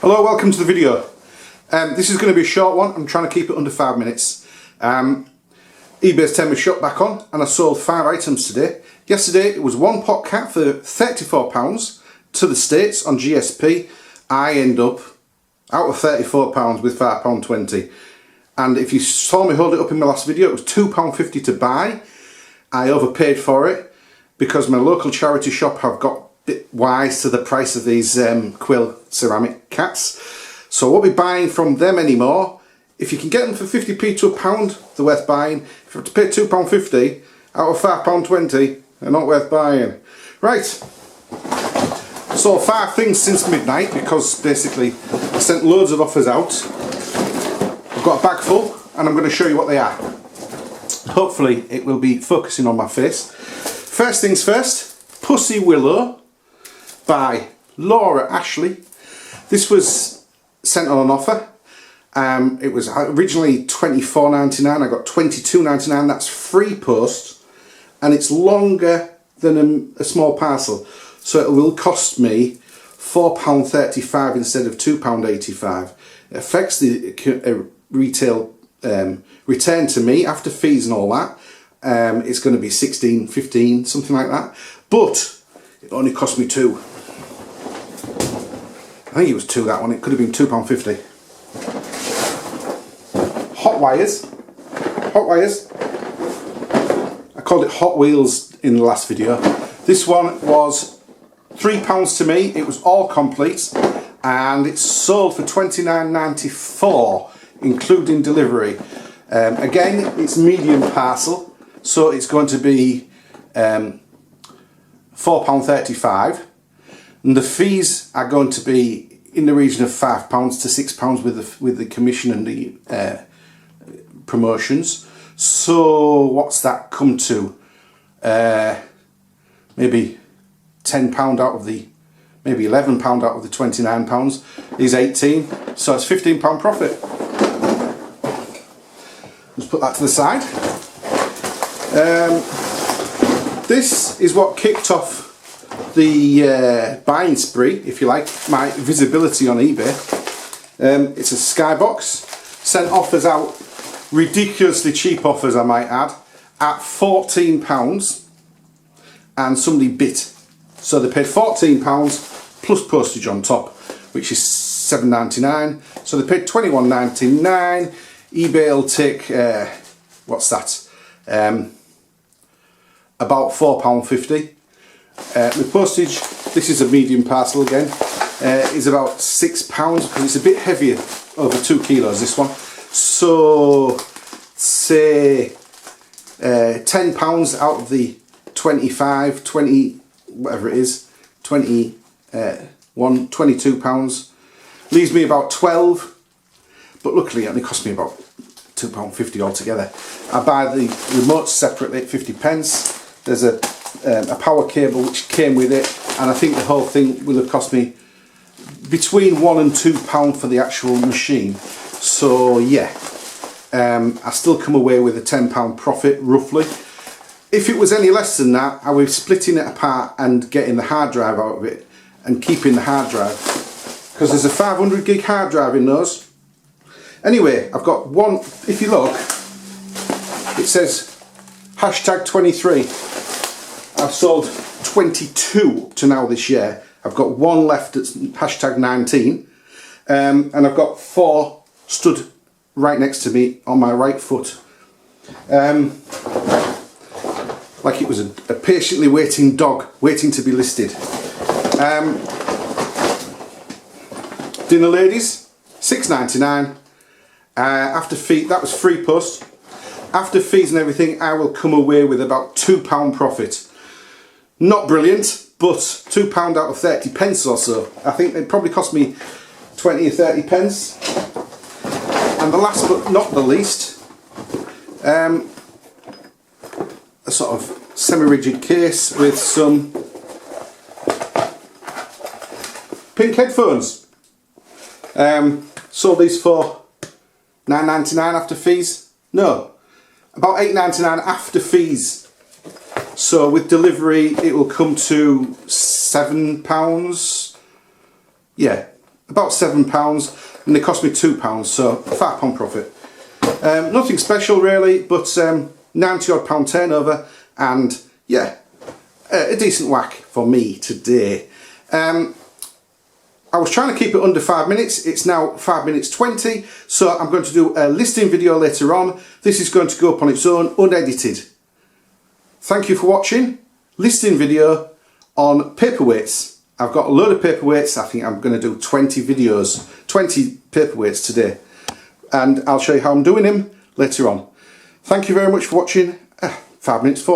Hello, welcome to the video. This is going to be a short one. I'm trying to keep it under 5 minutes. eBay's turned my shop back on and I sold 5 items today. Yesterday it was one pot cat for £34 to the States on GSP. I end up out of £34 with £5.20. And if you saw me hold it up in my last video, it was £2.50 to buy. I overpaid for it because my local charity shop have got bit wise to the price of these quill ceramic cats, so I won't be buying from them anymore. If you can get them for 50p to £1, they're worth buying. If you have to pay £2.50 out of £5.20, they're not worth buying. Right, so 5 things since midnight, because basically I sent loads of offers out. I've got a bag full and I'm going to show you what they are. Hopefully it will be focusing on my face. First things first, Pussy Willow by Laura Ashley. This was sent on an offer. It was originally £24.99. I got £22.99. That's free post, and it's longer than a small parcel, so it will cost me £4.35 instead of £2.85. It affects the retail return to me after fees and all that. It's going to be 16, 15, something like that, but it only cost me £2. I think it was £2, that one. It could have been £2.50. Hot wires. Hot wires. I called it Hot Wheels in the last video. This one was £3 to me. It was all complete, and it's sold for £29.94, including delivery. Again, it's medium parcel, so it's going to be £4.35. And the fees are going to be in the region of £5 to £6 with the commission and the promotions. So what's that come to? Maybe £10 out of the, maybe £11 out of the £29 is 18. So it's £15 profit. Let's put that to the side. This is what kicked off the buying spree, if you like, my visibility on eBay. It's a skybox. Sent offers out, ridiculously cheap offers I might add, at £14, and somebody bit. So they paid £14 plus postage on top, which is £7.99. So they paid £21.99. eBay will take, what's that? About £4.50. The postage, this is a medium parcel again, is about £6 because it's a bit heavier, over 2 kilos this one. So say £10 out of the 25, 20, whatever it is, 21, £22 leaves me about 12, but luckily it only cost me about £2.50 altogether. I buy the remotes separately at 50p. There's a power cable which came with it, and I think the whole thing will have cost me between £1 and £2 for the actual machine. So yeah, I still come away with a £10 profit roughly. If it was any less than that, I was splitting it apart and getting the hard drive out of it and keeping the hard drive, because there's a 500 gig hard drive in those. Anyway, I've got one. If you look, it says #23. I've sold 22 up to now this year. I've got one left that's #19, and I've got 4 stood right next to me on my right foot, like it was a patiently waiting dog waiting to be listed. Dinner ladies, £6.99. After fee, that was free post. After fees and everything, I will come away with about £2 profit. Not brilliant, but £2 out of 30p or so. I think it probably cost me 20 or 30p. And the last but not the least, a sort of semi-rigid case with some pink headphones. Sold these for £9.99 after fees. No, about £8.99 after fees. So with delivery it will come to £7. Yeah, about £7 and they cost me £2, so £5 profit. Nothing special really, but 90 odd pound turnover, and yeah, a decent whack for me today. I was trying to keep it under 5 minutes. It's now 5 minutes 20, so I'm going to do a listing video later on. This is going to go up on its own, unedited. Thank you for watching. Listing video on paperweights. I've got a load of paperweights. I think I'm going to do 20 videos, 20 paperweights today, and I'll show you how I'm doing them later on. Thank you very much for watching. 5 minutes 40.